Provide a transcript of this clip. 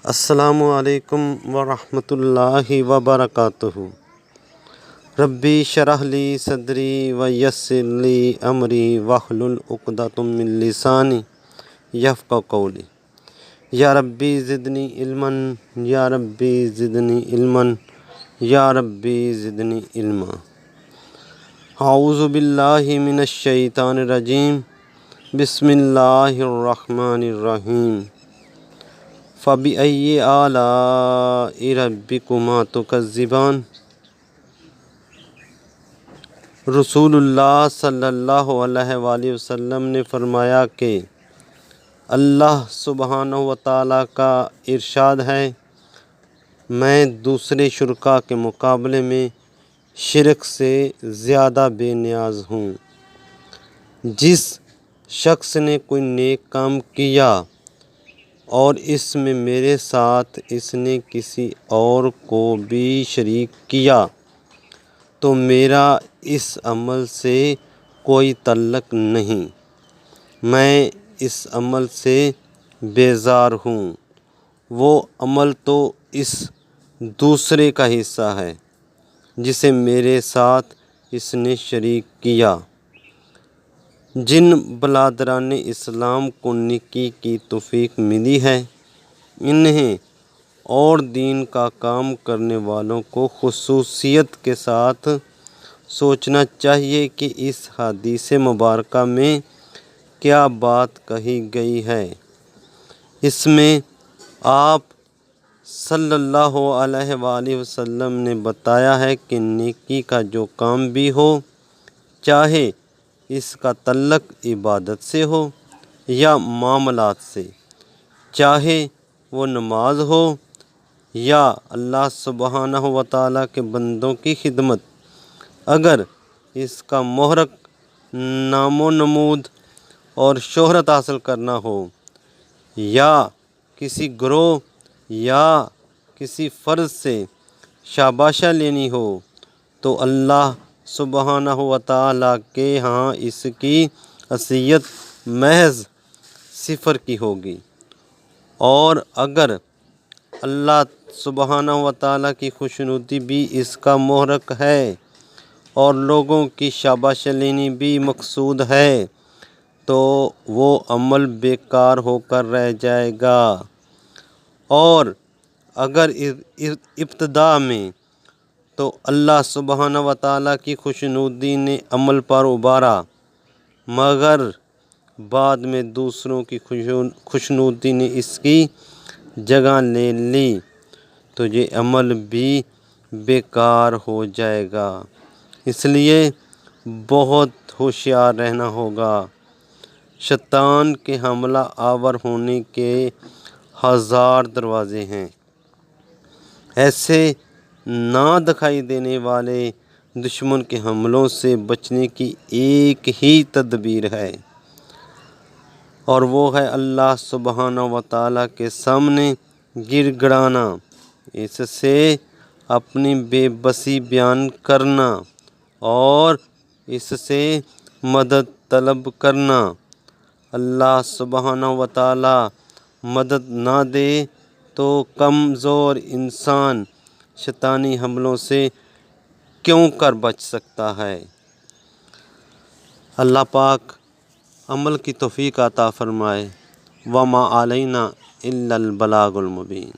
السلام علیکم ورحمۃ اللہ وبرکاتہ۔ ربی شرح لی صدری ویسر لی امری واحلل عقدۃ من لسانی یفقہوا قولی۔ یا ربی زدنی علما، یا ربی زدنی علما، یا ربی زدنی علما۔ اعوذ باللہ من الشیطان الرجیم، بسم اللہ الرحمن الرحیم۔ فَبِأَيِّ آلَاءِ رَبِّكُمَا تُكَذِّبَانِ۔ رسول اللہ صلی اللہ علیہ وآلہ وسلم نے فرمایا کہ اللہ سبحانہ و تعالیٰ کا ارشاد ہے، میں دوسرے شرکاء کے مقابلے میں شرک سے زیادہ بے نیاز ہوں۔ جس شخص نے کوئی نیک کام کیا اور اس میں میرے ساتھ اس نے کسی اور کو بھی شریک کیا تو میرا اس عمل سے کوئی تعلق نہیں، میں اس عمل سے بیزار ہوں۔ وہ عمل تو اس دوسرے کا حصہ ہے جسے میرے ساتھ اس نے شریک کیا۔ جن برادران اسلام کو نیکی کی توفیق ملی ہے، انہیں اور دین کا کام کرنے والوں کو خصوصیت کے ساتھ سوچنا چاہیے کہ اس حدیث مبارکہ میں کیا بات کہی گئی ہے۔ اس میں آپ صلی اللہ علیہ وآلہ وسلم نے بتایا ہے کہ نیکی کا جو کام بھی ہو، چاہے اس کا تعلق عبادت سے ہو یا معاملات سے، چاہے وہ نماز ہو یا اللہ سبحانہ و تعالیٰ کے بندوں کی خدمت، اگر اس کا محرک نام و نمود اور شہرت حاصل کرنا ہو یا کسی گروہ یا کسی فرد سے شاباشی لینی ہو تو اللہ سبحانہ و تعالیٰ کے ہاں اس کی حیثیت محض صفر کی ہوگی، اور اگر اللہ سبحانہ و تعالیٰ کی خوشنودی بھی اس کا محرک ہے اور لوگوں کی شاباشی لینی بھی مقصود ہے تو وہ عمل بیکار ہو کر رہ جائے گا۔ اور اگر ابتدا میں تو اللہ سبحانہ و تعالیٰ کی خوشنودی نے عمل پر ابھارا، مگر بعد میں دوسروں کی خوشنودی نے اس کی جگہ لے لی تو یہ عمل بھی بیکار ہو جائے گا۔ اس لیے بہت ہوشیار رہنا ہوگا۔ شیطان کے حملہ آور ہونے کے ہزار دروازے ہیں، ایسے نہ دکھائی دینے والے دشمن کے حملوں سے بچنے کی ایک ہی تدبیر ہے، اور وہ ہے اللہ سبحانہ و تعالیٰ کے سامنے گر گڑانا، اس سے اپنی بے بسی بیان کرنا اور اس سے مدد طلب کرنا۔ اللہ سبحانہ و تعالیٰ مدد نہ دے تو کمزور انسان شیطانی حملوں سے کیوں کر بچ سکتا ہے۔ اللہ پاک عمل کی توفیق عطا فرمائے۔ وما علینا الا البلاغ المبین۔